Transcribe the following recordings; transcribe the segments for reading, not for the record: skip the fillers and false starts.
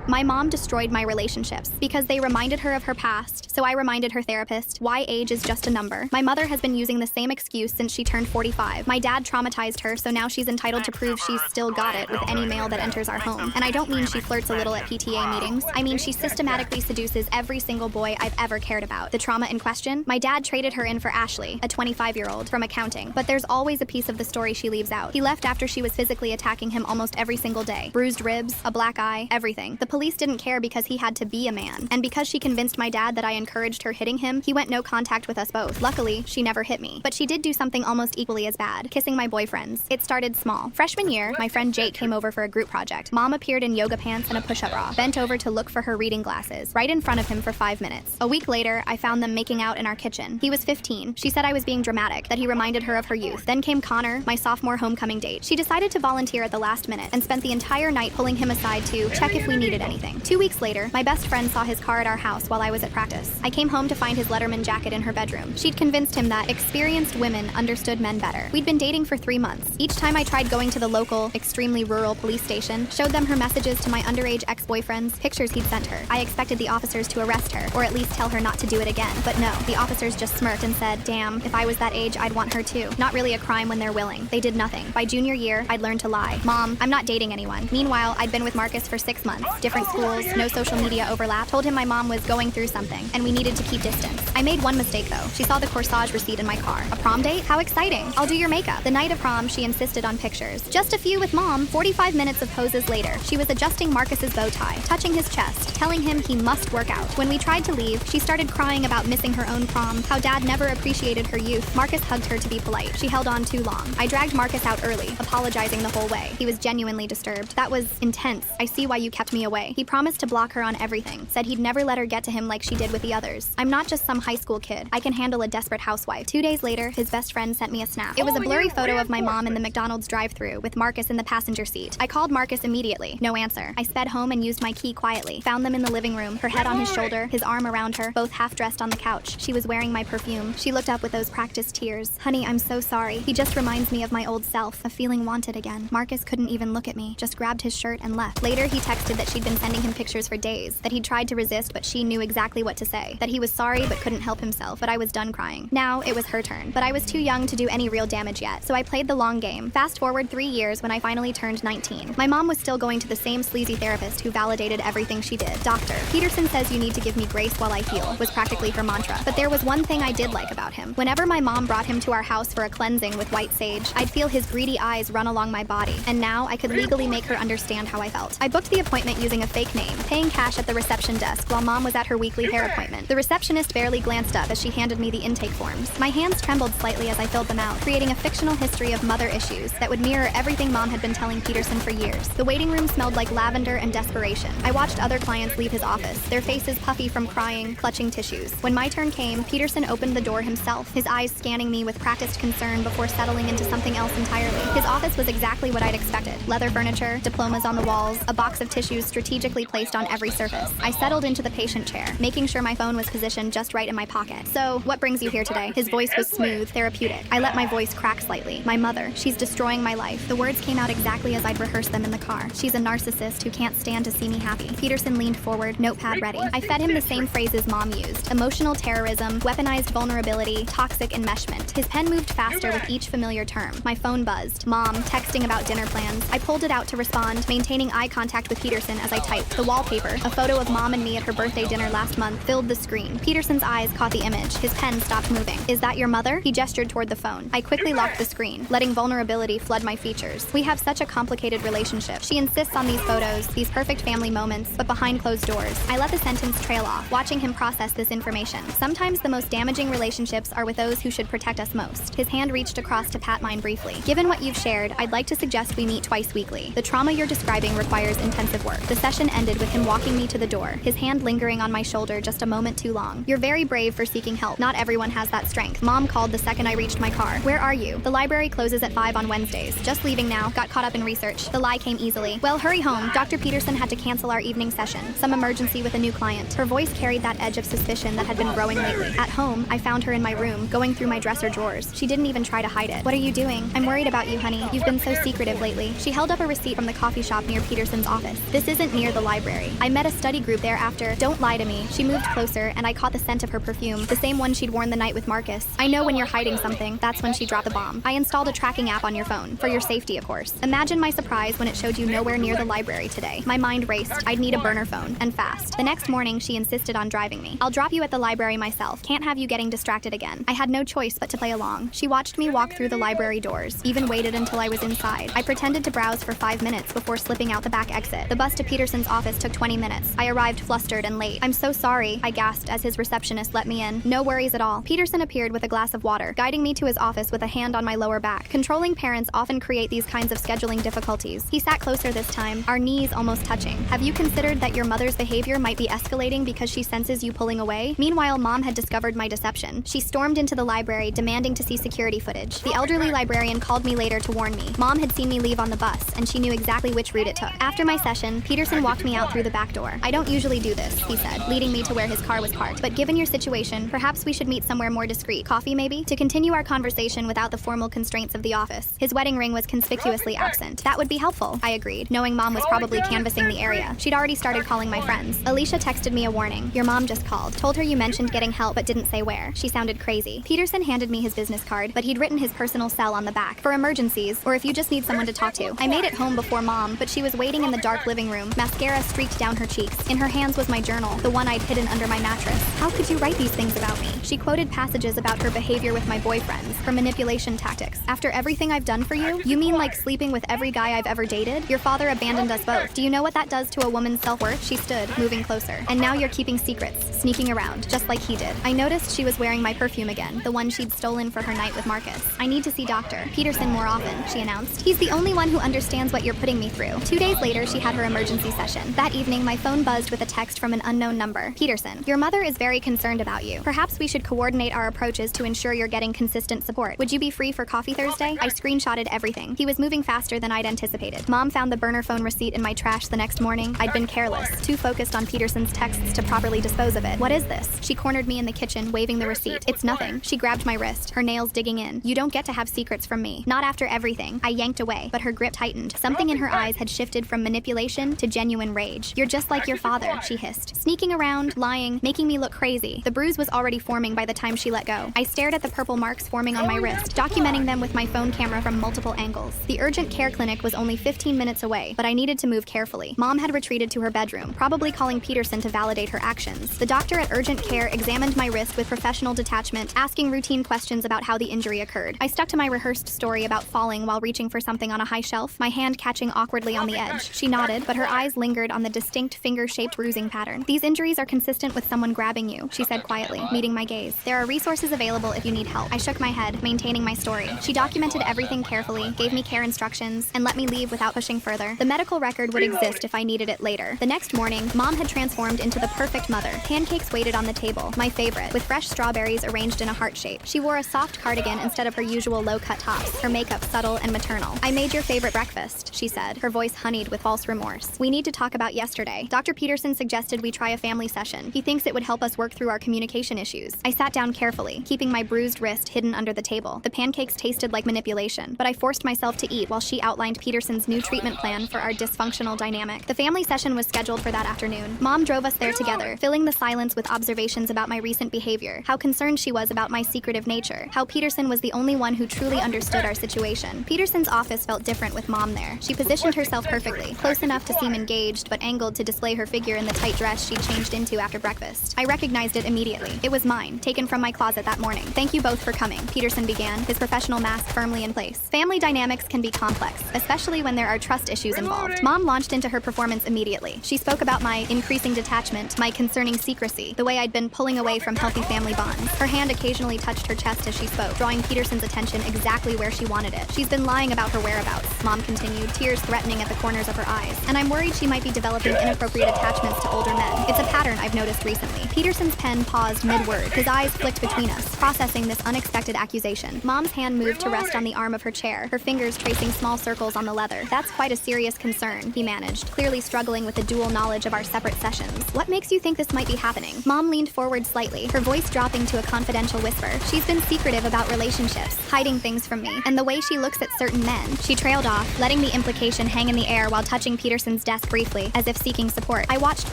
My mom destroyed my relationships because they reminded her of her past, so I reminded her therapist why age is just a number. My mother has been using the same excuse since she turned 45. My dad traumatized her, so now she's entitled to prove she's still got it with any male that enters our home. And I don't mean she flirts a little at PTA meetings. I mean she systematically seduces every single boy I've ever cared about. The trauma in question? My dad traded her in for Ashley, a 25-year-old, from accounting. But there's always a piece of the story she leaves out. He left after she was physically attacking him almost every single day. Bruised ribs, a black eye, everything. The police didn't care because he had to be a man. And because she convinced my dad that I encouraged her hitting him, he went no contact with us both. Luckily, she never hit me. But she did do something almost equally as bad, kissing my boyfriends. It started small. Freshman year, my friend Jake came over for a group project. Mom appeared in yoga pants and a push-up bra, bent over to look for her reading glasses, right in front of him for 5 minutes. A week later, I found them making out in our kitchen. He was 15. She said I was being dramatic, that he reminded her of her youth. Then came Connor, my sophomore homecoming date. She decided to volunteer at the last minute and spent the entire night pulling him aside to check if we needed anything. 2 weeks later, my best friend saw his car at our house while I was at practice. I came home to find his Letterman jacket in her bedroom. She'd convinced him that experienced women understood men better. We'd been dating for 3 months. Each time I tried going to the local, extremely rural police station, showed them her messages to my underage ex-boyfriends, pictures he'd sent her. I expected the officers to arrest her, or at least tell her not to do it again. But no, the officers just smirked and said, damn, if I was that age, I'd want her too. Not really a crime when they're willing. They did nothing. By junior year, I'd learned to lie. Mom, I'm not dating anyone. Meanwhile, I'd been with Marcus for 6 months. Different schools, no social media overlap. Told him my mom was going through something, and we needed to keep distance. I made one mistake though. She saw the corsage receipt in my car. A prom date? How exciting. I'll do your makeup. The night of prom, she insisted on pictures. Just a few with mom. 45 minutes of poses later, she was adjusting Marcus's bow tie, touching his chest, telling him he must work out. When we tried to leave, she started crying about missing her own prom, how dad never appreciated her youth. Marcus hugged her to be polite. She held on too long. I dragged Marcus out early, apologizing the whole way. He was genuinely disturbed. That was intense. I see why you kept me away. He promised to block her on everything, said he'd never let her get to him like she did with the others. I'm not just some high school kid. I can handle a desperate housewife. 2 days later, his best friend sent me a snap. It was a blurry photo of my mom in the McDonald's drive-thru with Marcus in the passenger seat. I called Marcus immediately. No answer. I sped home and used my key quietly. Found them in the living room, her head on his shoulder, his arm around her, both half-dressed on the couch. She was wearing my perfume. She looked up with those practiced tears. Honey, I'm so sorry. He just reminds me of my old self, of feeling wanted again. Marcus couldn't even look at me, just grabbed his shirt and left. Later, he texted that she'd been sending him pictures for days, that he'd tried to resist but she knew exactly what to say, that he was sorry but couldn't help himself, but I was done crying. Now, it was her turn, but I was too young to do any real damage yet, so I played the long game. Fast forward 3 years when I finally turned 19. My mom was still going to the same sleazy therapist who validated everything she did. Doctor, Peterson says you need to give me grace while I heal, was practically her mantra. But there was one thing I did like about him. Whenever my mom brought him to our house for a cleansing with white sage, I'd feel his greedy eyes run along my body, and now I could legally make her understand how I felt. I booked the appointment using a fake name, paying cash at the reception desk while mom was at her weekly hair appointment. The receptionist barely glanced up as she handed me the intake forms. My hands trembled slightly as I filled them out, creating a fictional history of mother issues that would mirror everything mom had been telling Peterson for years. The waiting room smelled like lavender and desperation. I watched other clients leave his office, their faces puffy from crying, clutching tissues. When my turn came, Peterson opened the door himself, his eyes scanning me with practiced concern before settling into something else entirely. His office was exactly what I'd expected. Leather furniture, diplomas on the walls, a box of tissues strategically placed on every surface. I settled into the patient chair, making sure my phone was positioned just right in my pocket. So, what brings you here today? His voice was smooth, therapeutic. I let my voice crack slightly. My mother, she's destroying my life. The words came out exactly as I'd rehearsed them in the car. She's a narcissist who can't stand to see me happy. Peterson leaned forward, notepad ready. I fed him the same phrases mom used. Emotional terrorism, weaponized vulnerability, toxic enmeshment. His pen moved faster with each familiar term. My phone buzzed. Mom, texting about dinner plans. I pulled it out to respond, maintaining eye contact with Peterson as I typed. The wallpaper, a photo of mom and me at her birthday dinner last month, filled the screen. Peterson's eyes caught the image. His pen stopped moving. Is that your mother? He gestured toward the phone. I quickly locked the screen, letting vulnerability flood my features. We have such a complicated relationship. She insists on these photos, these perfect family moments, but behind closed doors. I let the sentence trail off, watching him process this information. Sometimes the most damaging relationships are with those who should protect us most. His hand reached across to pat mine briefly. Given what you've shared, I'd like to suggest we meet twice weekly. The trauma you're describing requires intensive work. The session ended with him walking me to the door, his hand lingering on my shoulder just a moment too long. You're very brave for seeking help. Not everyone has that strength. Mom called the second I reached my car. Where are you? The library closes at 5 on Wednesdays. Just leaving now. Got caught up in research. The lie came easily. Well, hurry home. Dr. Peterson had to cancel our evening session. Some emergency with a new client. Her voice carried that edge of suspicion that had been growing lately. At home, I found her in my room, going through my dresser drawers. She didn't even try to hide it. What are you doing? I'm worried about you, honey. You've been so secretive lately. She held up a receipt from the coffee shop near Peterson's office. This isn't near the library. I met a study group there after. Don't lie to me. She moved closer, and I caught the scent of her perfume, the same one she'd worn the night with Marcus. I know when you're hiding something. That's when she dropped the bomb. I installed a tracking app on your phone, for your safety, of course. Imagine my surprise when it showed you nowhere near the library today. My mind raced. I'd need a burner phone, and fast. The next morning, she insisted on driving me. I'll drop you at the library myself. Can't have you getting distracted again. I had no choice but to play along. She watched me walk through the library doors, even waited until I was inside. I pretended to browse for 5 minutes before slipping out the back exit. The bus to Peterson's office took 20 minutes. I arrived flustered and late. I'm so sorry, I gasped as his receptionist let me in. No worries at all. Peterson appeared with a glass of water, guiding me to his office with a hand on my lower back. Controlling parents often create these kinds of scheduling difficulties. He sat closer this time, our knees almost touching. Have you considered that your mother's behavior might be escalating because she senses you pulling away? Meanwhile, Mom had discovered my deception. She stormed into the library, demanding to see security footage. The elderly librarian called me later to warn me. Mom had seen me leave on the bus, and she knew exactly which route it took. After my session, Peterson walked me out through the back door. I don't usually do this, he said, leading me to where his car was parked. But given your situation, perhaps we should meet somewhere more discreet. Coffee, maybe? To continue our conversation without the formal constraints of the office. His wedding ring was conspicuously absent. That would be helpful, I agreed, knowing Mom was probably canvassing the area. She'd already started calling my friends. Alicia texted me a warning. Your mom just called. Told her you mentioned getting help but didn't say where. She sounded crazy. Peterson handed me his business card, but he'd written his personal cell on the back. For emergencies, or if you just need someone to talk to. I made it home before Mom, but she was waiting in the dark living room. Mascara streaked down her cheeks. In her hands was my journal, the one I'd hidden under my mattress. How could you write these things about me? She quoted passages about her behavior with my boyfriends, her manipulation tactics. After everything I've done for you? You mean like sleeping with every guy I've ever dated? Your father abandoned us both. Do you know what that does to a woman's self-worth? She stood, moving closer. And now you're keeping secrets, sneaking around, just like he did. I noticed she was wearing my perfume again, the one she'd stolen for her night with Marcus. I need to see Dr. Peterson more often, she announced. He's the only one who understands what you're putting me through. 2 days later, she had her emergency session. That evening, my phone buzzed with a text from an unknown number. Peterson, your mother is very concerned about you. Perhaps we should coordinate our approaches to ensure you're getting consistent support. Would you be free for coffee Thursday? I screenshotted everything. He was moving faster than I'd anticipated. Mom found the burner phone receipt in my trash the next morning. I'd been careless, too focused on Peterson's texts to properly dispose of it. What is this? She cornered me in the kitchen, waving the receipt. It's nothing. She grabbed my wrist, her nails digging in. You don't get to have secrets from me. Not after everything. I yanked away, but her grip tightened. Something in her eyes had shifted from manipulation to genuine rage. You're just like your father, she hissed. Sneaking around, lying, making me look crazy. The bruise was already forming by the time she let go. I stared at the purple marks forming on my wrist, documenting them with my phone camera from multiple angles. The urgent care clinic was only 15 minutes away, but I needed to move carefully. Mom had retreated to her bedroom, probably calling Peterson to validate her actions. The doctor at urgent care examined my wrist with professional detachment, asking routine questions about how the injury occurred. I stuck to my rehearsed story about falling while reaching for something on a high shelf, my hand catching awkwardly on the edge. She nodded, but her eyes lingered on the distinct finger-shaped bruising pattern. These injuries are consistent with someone grabbing you, she said quietly, meeting my gaze. There are resources available if you need help. I shook my head, maintaining my story. She documented everything carefully, gave me care instructions, and let me leave without pushing further. The medical record would exist if I needed it later. The next morning, Mom had transformed into the perfect mother. Pancakes waited on the table, my favorite, with fresh strawberries arranged in a heart shape. She wore a soft cardigan instead of her usual low-cut tops, her makeup subtle and maternal. I made your favorite breakfast, she said, her voice honeyed with false remorse. We need to talk about yesterday. Dr. Peterson suggested we try a family session. He thinks it would help us work through our communication issues. I sat down carefully, keeping my bruised wrist hidden under the table. The pancakes tasted like manipulation, but I forced myself to eat while she outlined Peterson's new treatment plan for our dysfunctional dynamic. The family session was scheduled for that afternoon. Mom drove us there together, filling the silence with observations about my recent behavior, how concerned she was about my secretive nature, how Peterson was the only one who truly understood our situation. Peterson's office felt different with Mom there. She positioned herself perfectly, close enough to seem engaged, but angled to display her figure in the tight dress she'd changed into after breakfast. I recognized it immediately. It was mine, taken from my closet that morning. Thank you both for coming, Peterson began, his professional mask firmly in place. Family dynamics can be complex, especially when there are trust issues involved. Mom launched into her performance immediately. She spoke about my increasing detachment, my concerning secrecy, the way I'd been pulling away from healthy family bonds. Her hand occasionally touched her chest as she spoke, drawing Peterson's attention exactly where she wanted it. She's been lying about her whereabouts, Mom continued, tears threatening at the corners of her eyes. And I'm worried she might be developing inappropriate attachments to older men. It's a pattern I've noticed recently. Peterson's pen paused mid-word. His eyes flicked between us, processing this unexpected accusation. Mom's hand moved to rest on the arm of her chair, her fingers tracing small circles on the leather. That's quite a serious concern, he managed, clearly struggling with the dual knowledge of our separate sessions. What makes you think this might be happening? Mom leaned forward slightly, her voice dropping to a confidential whisper. She's been secretive about relationships, hiding things from me, and the way she looks at certain men. She trailed off, letting the implication hang in the air while touching Peterson's desk desk briefly, as if seeking support. I watched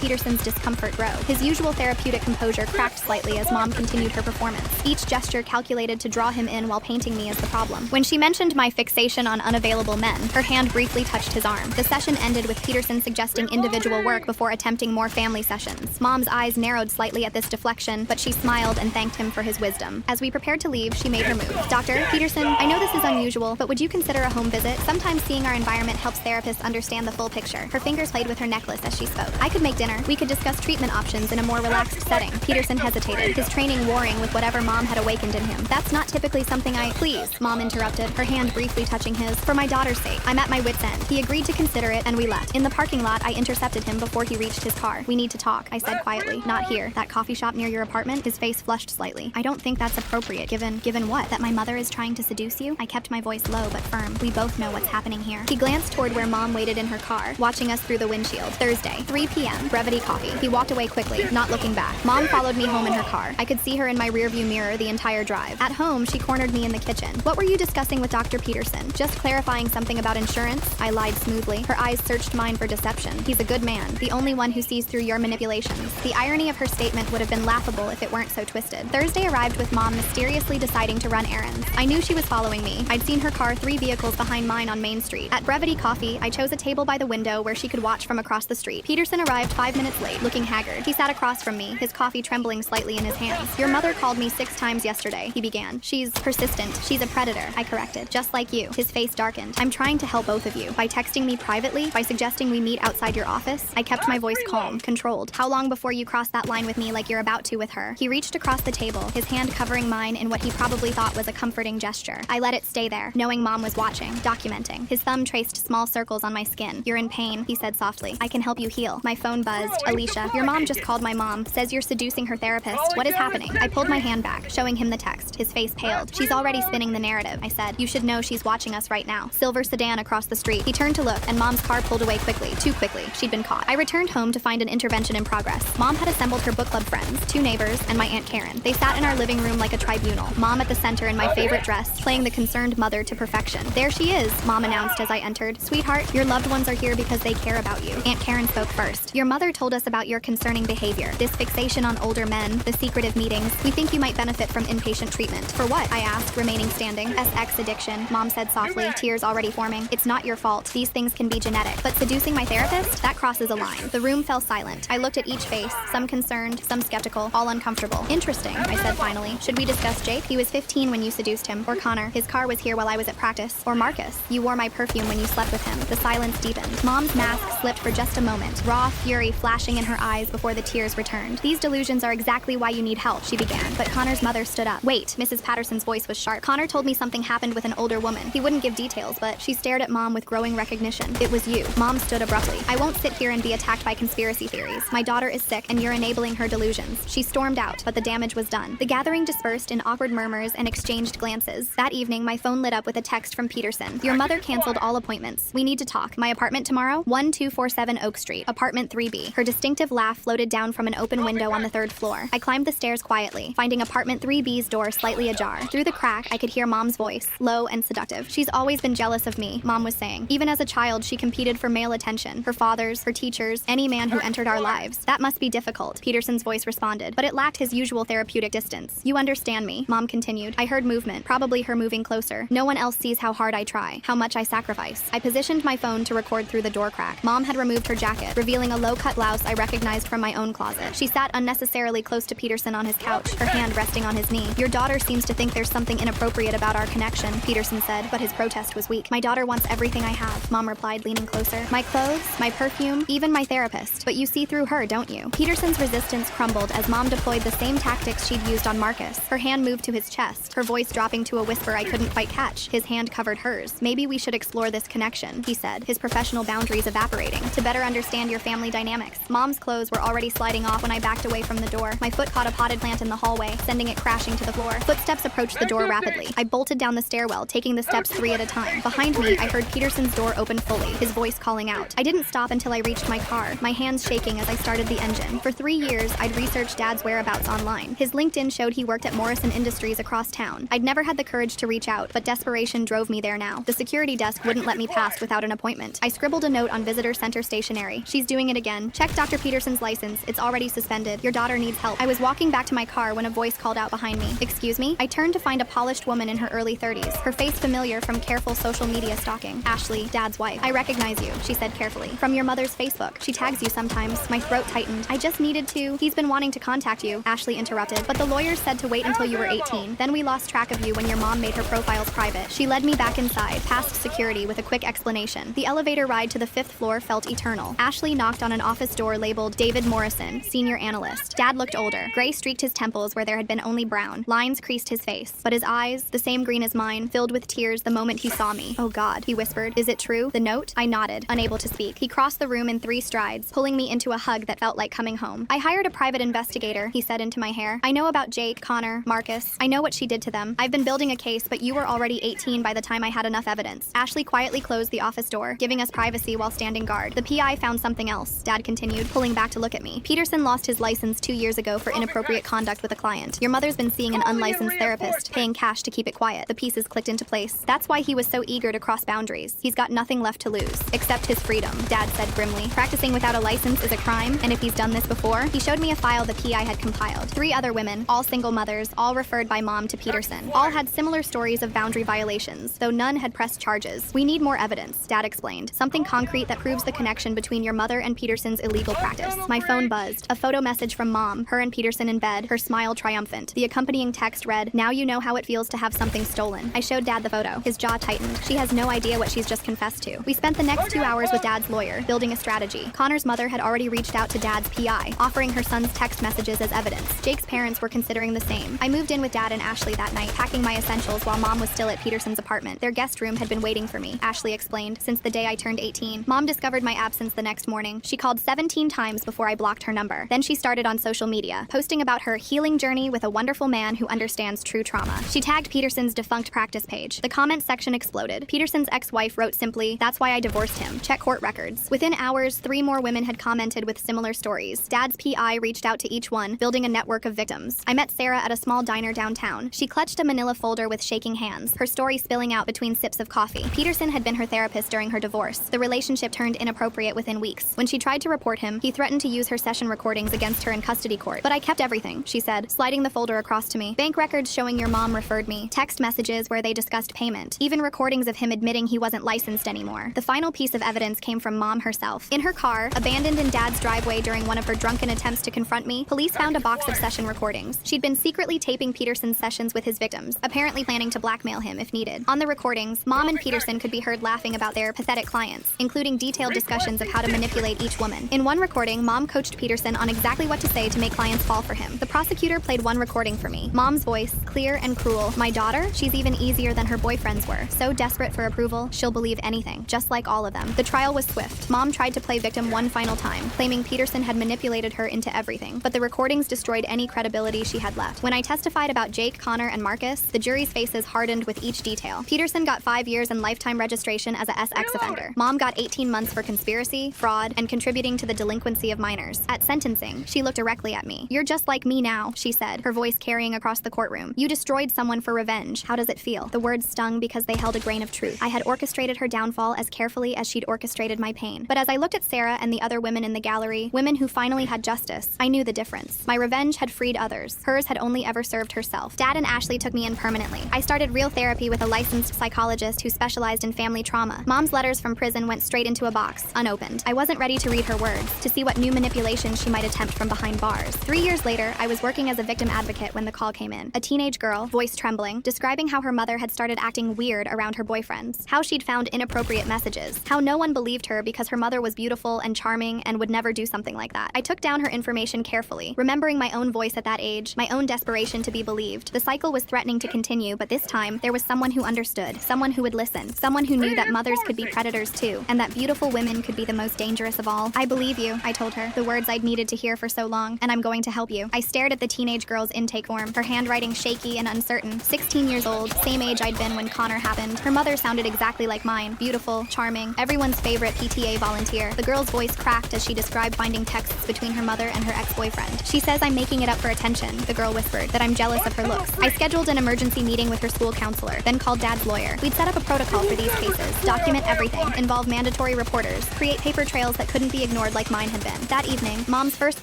Peterson's discomfort grow. His usual therapeutic composure cracked slightly as Mom continued her performance, each gesture calculated to draw him in while painting me as the problem. When she mentioned my fixation on unavailable men, her hand briefly touched his arm. The session ended with Peterson suggesting individual work before attempting more family sessions. Mom's eyes narrowed slightly at this deflection, but she smiled and thanked him for his wisdom. As we prepared to leave, she made her move. Dr. Peterson, I know this is unusual, but would you consider a home visit? Sometimes seeing our environment helps therapists understand the full picture. Her fingers played with her necklace as she spoke. I could make dinner. We could discuss treatment options in a more relaxed setting. Peterson hesitated, his training warring with whatever Mom had awakened in him. That's not typically something Please, Mom interrupted, her hand briefly touching his. For my daughter's sake, I'm at my wit's end. He agreed to consider it, and we left. In the parking lot, I intercepted him before he reached his car. We need to talk, I said quietly. Not here. That coffee shop near your apartment? His face flushed slightly. I don't think that's appropriate, given what? That my mother is trying to seduce you? I kept my voice low but firm. We both know what's happening here. He glanced toward where Mom waited in her car, watching us through the windshield. Thursday, 3 p.m., Brevity Coffee. He walked away quickly, not looking back. Mom followed me home in her car. I could see her in my rearview mirror the entire drive. At home, she cornered me in the kitchen. What were you discussing with Dr. Peterson? Just clarifying something about insurance? I lied smoothly. Her eyes searched mine for deception. He's a good man, the only one who sees through your manipulations. The irony of her statement would have been laughable if it weren't so twisted. Thursday arrived with Mom mysteriously deciding to run errands. I knew she was following me. I'd seen her car 3 vehicles behind mine on Main Street. At Brevity Coffee, I chose a table by the window where she could watch from across the street. Peterson arrived 5 minutes late, looking haggard. He sat across from me, his coffee trembling slightly in his hands. Your mother called me 6 times yesterday, he began. She's persistent. She's a predator, I corrected. Just like you. His face darkened. I'm trying to help both of you. By texting me privately, by suggesting we meet outside your office. I kept my voice calm, controlled. How long before you cross that line with me like you're about to with her? He reached across the table, his hand covering mine in what he probably thought was a comforting gesture. I let it stay there, knowing Mom was watching, documenting. His thumb traced small circles on my skin. You're in pain, he said softly. I can help you heal. My phone buzzed. Alicia, your mom just called my mom. Says you're seducing her therapist. What is happening? I pulled my hand back, showing him the text. His face paled. She's already spinning the narrative, I said. You should know she's watching us right now. Silver sedan across the street. He turned to look, and Mom's car pulled away quickly. Too quickly. She'd been caught. I returned home to find an intervention in progress. Mom had assembled her book club friends, 2 neighbors, and my Aunt Karen. They sat in our living room like a tribunal. Mom at the center in my favorite dress, playing the concerned mother to perfection. There she is, Mom announced as I entered. Sweetheart, your loved ones are here because they care about you. Aunt Karen spoke first. Your mother told us about your concerning behavior. This fixation on older men, the secretive meetings. We think you might benefit from inpatient treatment. For what? I asked, remaining standing. SX addiction, Mom said softly, tears already forming. It's not your fault. These things can be genetic. But seducing my therapist? That crosses a line. The room fell silent. I looked at each face, some concerned, some skeptical, all uncomfortable. Interesting, I said finally. Should we discuss Jake? He was 15 when you seduced him. Or Connor. His car was here while I was at practice. Or Marcus. You wore my perfume when you slept with him. The silence deepened. Mom's mask slipped for just a moment, raw fury flashing in her eyes before the tears returned. These delusions are exactly why you need help, she began. But Connor's mother stood up. Wait, Mrs. Patterson's voice was sharp. Connor told me something happened with an older woman. He wouldn't give details, but she stared at Mom with growing recognition. It was you. Mom stood abruptly. I won't sit here and be attacked by conspiracy theories. My daughter is sick, and you're enabling her delusions. She stormed out, but the damage was done. The gathering dispersed in awkward murmurs and exchanged glances. That evening, my phone lit up with a text from Peterson. Your mother canceled all appointments. We need to talk. My apartment tomorrow? 1247 Oak Street, apartment 3B. Her distinctive laugh floated down from an open window on the 3rd floor. I climbed the stairs quietly, finding apartment 3B's door slightly ajar. Through the crack, I could hear Mom's voice, low and seductive. She's always been jealous of me, Mom was saying. Even as a child, she competed for male attention. Her fathers, her teachers, any man who entered our lives. That must be difficult, Peterson's voice responded, but it lacked his usual therapeutic distance. You understand me, Mom continued. I heard movement, probably her moving closer. No one else sees how hard I try, how much I sacrifice. I positioned my phone to record through the door crack. Mom had removed her jacket, revealing a low-cut blouse I recognized from my own closet. She sat unnecessarily close to Peterson on his couch, her hand resting on his knee. Your daughter seems to think there's something inappropriate about our connection, Peterson said, but his protest was weak. My daughter wants everything I have, Mom replied, leaning closer. My clothes, my perfume, even my therapist. But you see through her, don't you? Peterson's resistance crumbled as Mom deployed the same tactics she'd used on Marcus. Her hand moved to his chest, her voice dropping to a whisper I couldn't quite catch. His hand covered hers. Maybe we should explore this connection, he said, his professional boundaries evaporating. To better understand your family dynamics. Mom's clothes were already sliding off when I backed away from the door. My foot caught a potted plant in the hallway, sending it crashing to the floor. Footsteps approached the door rapidly. I bolted down the stairwell, taking the steps 3 at a time. Behind me, I heard Peterson's door open fully, his voice calling out. I didn't stop until I reached my car, my hands shaking as I started the engine. For 3 years, I'd researched Dad's whereabouts online. His LinkedIn showed he worked at Morrison Industries across town. I'd never had the courage to reach out, but desperation drove me there now. The security desk wouldn't let me pass without an appointment. I scribbled a note on visitor center stationary. She's doing it again. Check Dr. Peterson's license. It's already suspended. Your daughter needs help. I was walking back to my car when a voice called out behind me. Excuse me? I turned to find a polished woman in her early 30s, her face familiar from careful social media stalking. Ashley, Dad's wife. I recognize you, she said carefully. From your mother's Facebook. She tags you sometimes. My throat tightened. I just needed to. He's been wanting to contact you, Ashley interrupted, but the lawyers said to wait until you were 18. Then we lost track of you when your mom made her profiles private. She led me back inside, past security with a quick explanation. The elevator ride to the 5th floor felt eternal. Ashley knocked on an office door labeled David Morrison, Senior Analyst. Dad looked older. Gray streaked his temples where there had been only brown. Lines creased his face, but his eyes, the same green as mine, filled with tears the moment he saw me. Oh God, he whispered. Is it true? The note? I nodded, unable to speak. He crossed the room in 3 strides, pulling me into a hug that felt like coming home. I hired a private investigator, he said into my hair. I know about Jake, Connor, Marcus. I know what she did to them. I've been building a case, but you were already 18 by the time I had enough evidence. Ashley quietly closed the office door, giving us privacy while standing guard. The PI found something else, Dad continued, pulling back to look at me. Peterson lost his license 2 years ago for inappropriate conduct with a client. Your mother's been seeing an unlicensed therapist, paying cash to keep it quiet. The pieces clicked into place. That's why he was so eager to cross boundaries. He's got nothing left to lose, except his freedom, Dad said grimly. Practicing without a license is a crime, and if he's done this before, he showed me a file the PI had compiled. 3 other women, all single mothers, all referred by mom to Peterson. All had similar stories of boundary violations, though none had pressed charges. We need more evidence, Dad explained. Something concrete that proves the connection between your mother and Peterson's illegal practice. My phone buzzed. A photo message from mom, her and Peterson in bed, her smile triumphant. The accompanying text read, "Now you know how it feels to have something stolen." I showed Dad the photo. His jaw tightened. She has no idea what she's just confessed to. We spent the next 2 hours with Dad's lawyer, building a strategy. Connor's mother had already reached out to Dad's PI, offering her son's text messages as evidence. Jake's parents were considering the same. I moved in with Dad and Ashley that night, packing my essentials while Mom was still at Peterson's apartment. Their guest room had been waiting for me, Ashley explained, since the day I turned 18. Mom discovered my absence the next morning. She called 17 times before I blocked her number. Then she started on social media, posting about her healing journey with a wonderful man who understands true trauma. She tagged Peterson's defunct practice page. The comment section exploded. Peterson's ex-wife wrote simply, "That's why I divorced him. Check court records." Within hours, 3 more women had commented with similar stories. Dad's PI reached out to each one, building a network of victims. I met Sarah at a small diner downtown. She clutched a manila folder with shaking hands, her story spilling out between sips of coffee. Peterson had been her therapist during her divorce. The relationship turned inappropriate within weeks. When she tried to report him, he threatened to use her session recordings against her in custody court. "But I kept everything," she said, sliding the folder across to me. "Bank records showing your mom referred me, text messages where they discussed payment, even recordings of him admitting he wasn't licensed anymore." The final piece of evidence came from Mom herself. In her car, abandoned in Dad's driveway during one of her drunken attempts to confront me, police found a box of session recordings. She'd been secretly taping Peterson's sessions with his victims, apparently planning to blackmail him if needed. On the recordings, Mom and Peterson could be heard laughing about their pathetic clients, including detailed discussions of how to manipulate each woman. In one recording, Mom coached Peterson on exactly what to say to make clients fall for him. The prosecutor played one recording for me. Mom's voice, clear and cruel. "My daughter? She's even easier than her boyfriends were. So desperate for approval, she'll believe anything, just like all of them." The trial was swift. Mom tried to play victim one final time, claiming Peterson had manipulated her into everything, but the recordings destroyed any credibility she had left. When I testified about Jake, Connor, and Marcus, the jury's faces hardened with each detail. Peterson got 5 years and lifetime registration as a SX offender. Mom got 18 months for conspiracy, fraud, and contributing to the delinquency of minors. At sentencing, she looked directly at me. "You're just like me now," she said, her voice carrying across the courtroom. "You destroyed someone for revenge. How does it feel?" The words stung because they held a grain of truth. I had orchestrated her downfall as carefully as she'd orchestrated my pain. But as I looked at Sarah and the other women in the gallery, women who finally had justice, I knew the difference. My revenge had freed others. Hers had only ever served herself. Dad and Ashley took me in permanently. I started real therapy with a licensed psychologist who specialized in family trauma. Mom's letters from prison went straight into a box, unopened. I wasn't ready to read her words, to see what new manipulations she might attempt from behind bars. 3 years later, I was working as a victim advocate when the call came in. A teenage girl, voice trembling, describing how her mother had started acting weird around her boyfriends, how she'd found inappropriate messages, how no one believed her because her mother was beautiful and charming and would never do something like that. I took down her information carefully, remembering my own voice at that age, my own desperation to be believed. The cycle was threatening to continue, but this time, there was someone who understood, someone who would listen, someone who knew that mothers could be predators too, and that beautiful women could be the most dangerous of all. "I believe you," I told her, the words I'd needed to hear for so long, "and I'm going to help you." I stared at the teenage girl's intake form, her handwriting shaky and uncertain. 16 years old, same age I'd been when Connor happened. Her mother sounded exactly like mine, beautiful, charming, everyone's favorite PTA volunteer. The girl's voice cracked as she described finding texts between her mother and her ex-boyfriend. "She says I'm making it up for attention," the girl whispered, "that I'm jealous of her looks." I scheduled an emergency meeting with her school counselor, then called Dad's lawyer. We'd set up a protocol for these cases, document everything, involve mandatory reporters, create paper trails that couldn't be ignored like mine had been. That evening, Mom's first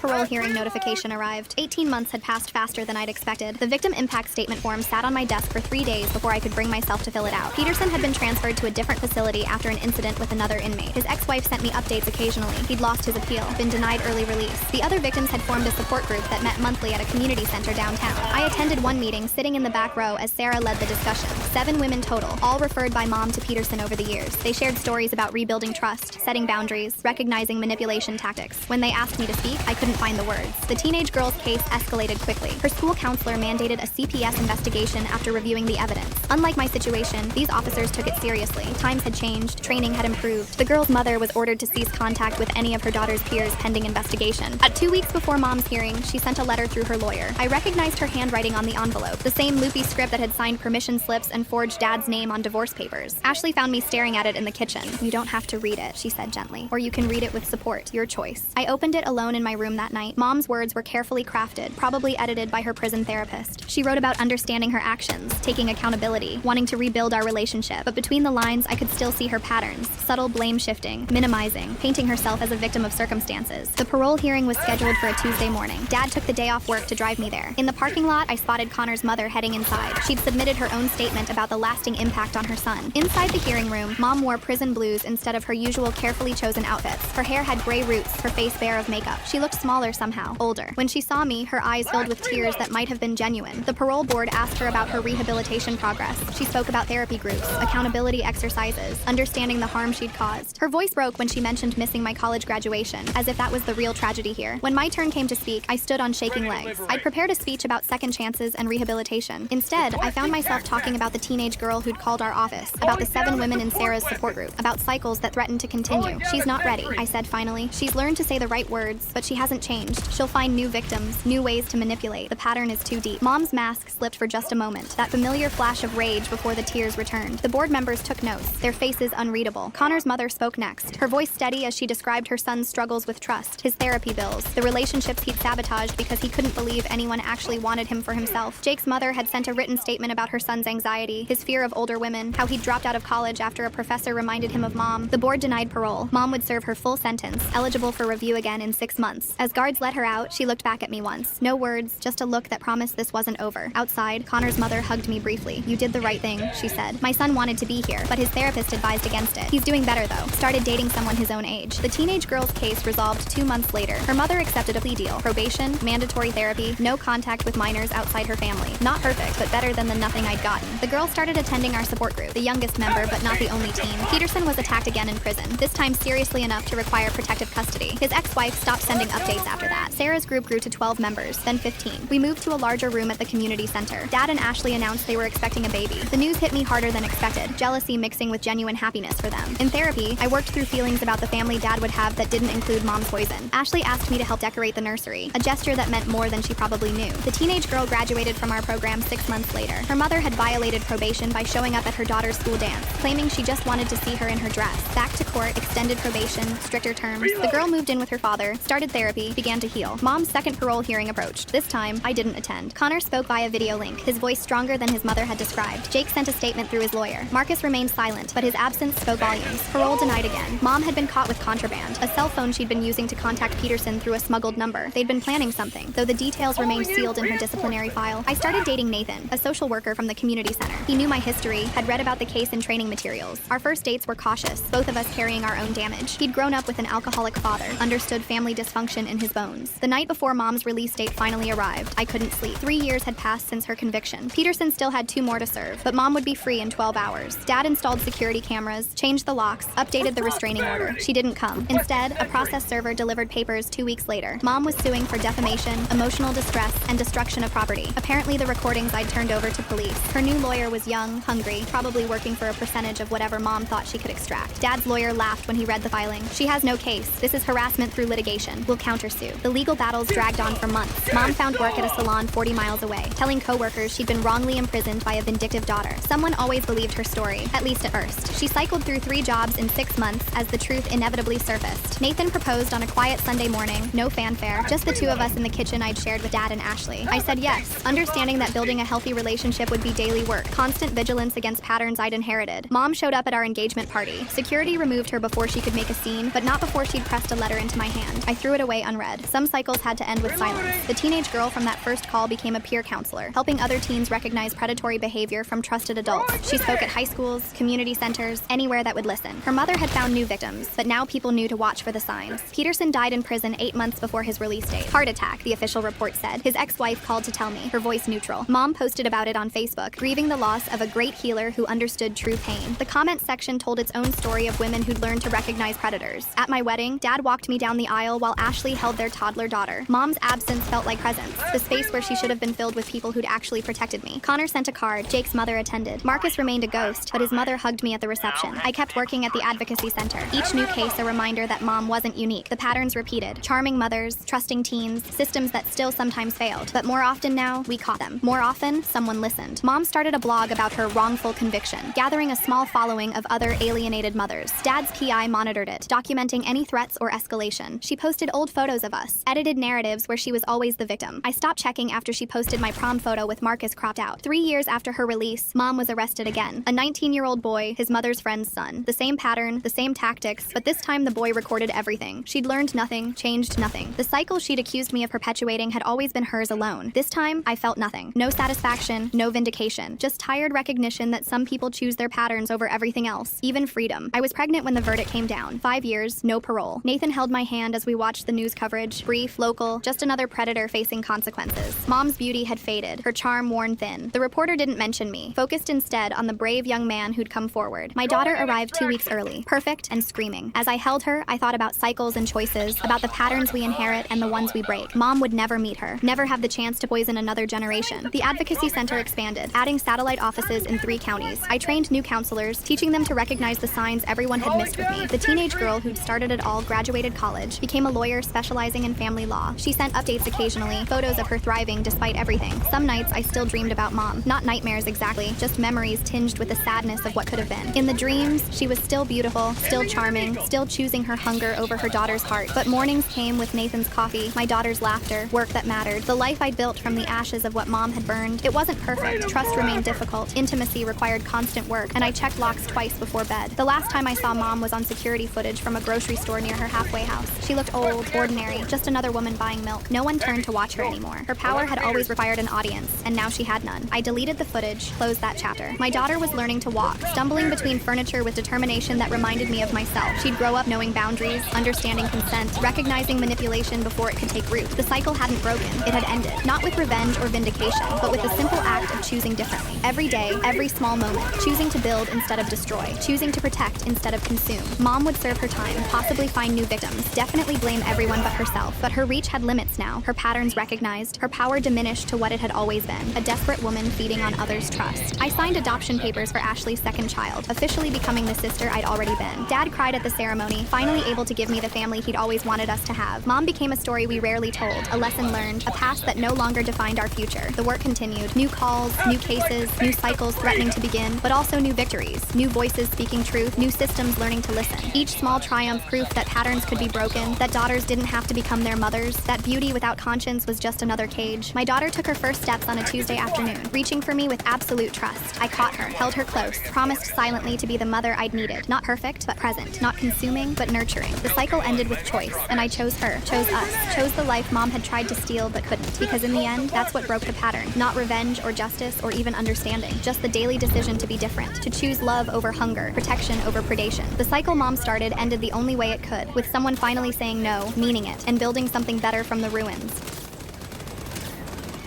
parole hearing notification arrived. 18 months had passed faster than I'd expected. The victim impact statement form sat on my desk for 3 days before I could bring myself to fill it out. Peterson had been transferred to a different facility after an incident with another inmate. His ex-wife sent me updates occasionally. He'd lost his appeal, been denied early release. The other victims had formed a support group that met monthly at a community center downtown. I attended one meeting, sitting in the back row as Sarah led the discussion. 7 women total, all referred by Mom to Peterson over the years. They shared stories about rebuilding trust, setting boundaries, recognizing manipulation tactics. When they asked me to speak, I couldn't find the words. The teenage girl's case escalated quickly. Her school counselor mandated a CPS investigation after reviewing the evidence. Unlike my situation, these officers took it seriously. Times had changed, training had improved. The girl's mother was ordered to cease contact with any of her daughter's peers pending investigation. At 2 weeks before Mom's hearing, she sent a letter through her lawyer. I recognized her handwriting on the envelope, the same loopy script that had signed permission slips and forged Dad's name on divorce papers. Ashley found me staring at it in the kitchen. "You don't have to read it," she said gently. "Or you can read it with support. Your choice." I opened it alone in my room that night. Mom's words were carefully crafted, probably edited by her prison therapist. She wrote about understanding her actions, taking accountability, wanting to rebuild our relationship. But between the lines, I could still see her patterns: subtle blame shifting, minimizing, painting herself as a victim of circumstances. The parole hearing was scheduled for a Tuesday morning. Dad took the day off work to drive me there. In the parking lot, I spotted Connor's mother heading inside. She'd submitted her own statement about the lasting impact on her son. Inside the hearing room, Mom wore prison blues instead of her usual carefully chosen outfits. Her hair had gray roots, her face bare of makeup. She looked smaller somehow, older. When she saw me, her eyes filled with tears that might have been genuine. The parole board asked her about her rehabilitation progress. She spoke about therapy groups, accountability exercises, understanding the harm she'd caused. Her voice broke when she mentioned missing my college graduation, as if that was the real tragedy here. When my turn came to speak, I stood on shaking legs. I'd prepared a speech about second chances and rehabilitation. Instead, I found myself talking about the teenage girl who'd called our office, about the 7 women in Sarah's support group, about cycles that threatened to continue. "She's not ready," I said finally. "She's learned to say the right words, but she hasn't changed. She'll find new victims, new ways to manipulate. The pattern is too deep." Mom's mask slipped for just a moment, that familiar flash of rage before the tears returned. The board members took notes, their faces unreadable. Connor's mother spoke next, her voice steady as she described her son's struggles with trust, his therapy bills, the relationships he'd sabotaged because he couldn't believe anyone actually wanted him for himself. Jake's mother had sent a written statement about her son's anxiety, his fear of older women, how he'd dropped out of college after a professor reminded him of Mom. The board denied parole. Mom would serve her full sentence, eligible for review again in 6 months. As guards let her out, she looked back at me once. No words, just a look that promised this wasn't over. Outside, Connor's mother hugged me briefly. "You did the right thing," she said. "My son wanted to be here, but his therapist advised against it. He's doing better though. Started dating someone his own age." The teenage girl's case resolved 2 months later. Her mother accepted a plea deal. Probation, mandatory therapy, no contact with minors outside her family. Not perfect, but better than the nothing I'd gotten. The girl started attending our support group, the youngest member, but not the only teen. Peterson was attacked again in prison, this time seriously enough to require protective custody. His ex-wife stopped sending updates after that. Sarah's group grew to 12 members, then 15. We moved to a larger room at the community center. Dad and Ashley announced they were expecting a baby. The news hit me harder than expected, jealousy mixing with genuine happiness for them. In therapy, I worked through feelings about the family Dad would have that didn't include Mom's poison. Ashley asked me to help decorate the nursery, a gesture that meant more than she probably knew. The teenage girl graduated from our program 6 months later. Her mother had violated probation by showing up at her daughter's school dance, claiming she just wanted to see her in her dress. Back to court, extended probation, stricter terms. The girl moved in with her father, started therapy, began to heal. Mom's second parole hearing approached. This time, I didn't attend. Connor spoke via video link, his voice stronger than his mother had described. Jake sent a statement through his lawyer. Marcus remained silent, but his absence spoke volumes. Parole denied again. Mom had been caught with contraband, a cell phone she'd been using to contact Peterson through a smuggled number. They'd been planning something, though the details remained sealed in her disciplinary file. I started dating Nathan, a social worker from the community center. He knew my history, had read about the case in training materials. Our first dates were cautious, both of us carrying our own damage. He'd grown up with an alcoholic father, understood family dysfunction in his bones. The night before Mom's release date finally arrived, I couldn't sleep. 3 years had passed since her conviction. Peterson still had 2 more to serve, but Mom would be free in 12 hours. Dad installed security cameras, changed the locks, updated the restraining order. She didn't come. Instead, a process server delivered papers 2 weeks later. Mom was suing for defamation, emotional distress, and destruction of property. Apparently the recordings I'd turned over to police. Her new lawyer was young, hungry, probably working for a percentage of whatever Mom thought she could extract. Dad's lawyer laughed when he read the filing. "She has no case. This is harassment through litigation. We'll countersue." The legal battles dragged on for months. Mom found work at a salon 40 miles away, telling coworkers she'd been wrongly imprisoned by a vindictive daughter. Someone always believed her story, at least at first. She cycled through 3 jobs in 6 months as the truth inevitably surfaced. Nathan proposed on a quiet Sunday morning, no fanfare, just the 2 of us in the kitchen I'd shared with Dad and Ashley. I said yes, understanding that building a healthy relationship would be daily work, constant vigilance against patterns I'd inherited. Mom showed up at our engagement party. Security removed removed her before she could make a scene, but not before she'd pressed a letter into my hand. I threw it away unread. Some cycles had to end with silence. The teenage girl from that first call became a peer counselor, helping other teens recognize predatory behavior from trusted adults. She spoke at high schools, community centers, anywhere that would listen. Her mother had found new victims, but now people knew to watch for the signs. Peterson died in prison 8 months before his release date. Heart attack, the official report said. His ex-wife called to tell me, her voice neutral. Mom posted about it on Facebook, grieving the loss of a great healer who understood true pain. The comment section told its own story of women who'd learned to recognize predators. At my wedding, Dad walked me down the aisle while Ashley held their toddler daughter. Mom's absence felt like presence, the space where she should have been filled with people who'd actually protected me. Connor sent a card. Jake's mother attended. Marcus remained a ghost, but his mother hugged me at the reception. I kept working at the advocacy center. Each new case a reminder that Mom wasn't unique. The patterns repeated. Charming mothers, trusting teens, systems that still sometimes failed. But more often now, we caught them. More often, someone listened. Mom started a blog about her wrongful conviction, gathering a small following of other alienated mothers. Dad's PI monitored it, documenting any threats or escalation. She posted old photos of us, edited narratives where she was always the victim. I stopped checking after she posted my prom photo with Marcus cropped out. 3 years after her release, Mom was arrested again. A 19-year-old boy, his mother's friend's son. The same pattern, the same tactics, but this time the boy recorded everything. She'd learned nothing, changed nothing. The cycle she'd accused me of perpetuating had always been hers alone. This time, I felt nothing. No satisfaction, no vindication. Just tired recognition that some people choose their patterns over everything else, even freedom. I was pregnant when the verdict came down. 5 years, no parole. Nathan held my hand as we watched the news coverage. Brief, local, just another predator facing consequences. Mom's beauty had faded, her charm worn thin. The reporter didn't mention me, focused instead on the brave young man who'd come forward. My daughter arrived 2 weeks early, perfect and screaming. As I held her, I thought about cycles and choices, about the patterns we inherit and the ones we break. Mom would never meet her, never have the chance to poison another generation. The advocacy center expanded, adding satellite offices in 3 counties. I trained new counselors, teaching them to recognize the signs everyone had missed with me. The teenage girl who'd started it all graduated college, became a lawyer specializing in family law. She sent updates occasionally, photos of her thriving despite everything. Some nights I still dreamed about Mom. Not nightmares exactly, just memories tinged with the sadness of what could have been. In the dreams, she was still beautiful, still charming, still choosing her hunger over her daughter's heart. But mornings came with Nathan's coffee, my daughter's laughter, work that mattered, the life I'd built from the ashes of what Mom had burned. It wasn't perfect, trust remained difficult, intimacy required constant work, and I checked locks twice before bed. The last time I saw Mom was on security footage from a grocery store near her halfway house. She looked old, ordinary, just another woman buying milk. No one turned to watch her anymore. Her power had always required an audience, and now she had none. I deleted the footage, closed that chapter. My daughter was learning to walk, stumbling between furniture with determination that reminded me of myself. She'd grow up knowing boundaries, understanding consent, recognizing manipulation before it could take root. The cycle hadn't broken, it had ended. Not with revenge or vindication, but with the simple act of choosing differently. Every day, every small moment, choosing to build instead of destroy, choosing to protect instead of consume. Mom would serve her time, possibly find new victims, definitely blame everyone but herself. But her reach had limits now, her patterns recognized, her power diminished to what it had always been, a desperate woman feeding on others' trust. I signed adoption papers for Ashley's second child, officially becoming the sister I'd already been. Dad cried at the ceremony, finally able to give me the family he'd always wanted us to have. Mom became a story we rarely told, a lesson learned, a past that no longer defined our future. The work continued. New calls, new cases, new cycles threatening to begin, but also new victories, new voices speaking truth, new systems learning to listen. Each small triumph proof that patterns could be broken, that daughters didn't have to become their mothers, that beauty without conscience was just another cage. My daughter took her first steps on a Tuesday afternoon, reaching for me with absolute trust. I caught her, held her close, promised silently to be the mother I'd needed. Not perfect, but present. Not consuming, but nurturing. The cycle ended with choice, and I chose her, chose us, chose the life Mom had tried to steal but couldn't. Because in the end, that's what broke the pattern. Not revenge or justice or even understanding, just the daily decision to be different, to choose love over hunger, protection over predation. The cycle Mom started ended the only way it could, with someone finally saying no, meaning it, and building something better from the ruins.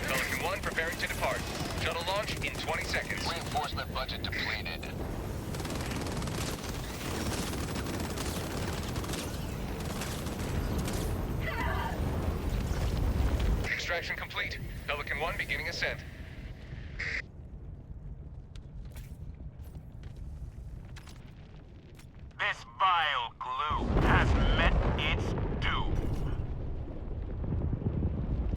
Pelican 1 preparing to depart. Shuttle launch in 20 seconds. Reinforcement budget depleted. Extraction complete. Pelican 1 beginning ascent. This vile glue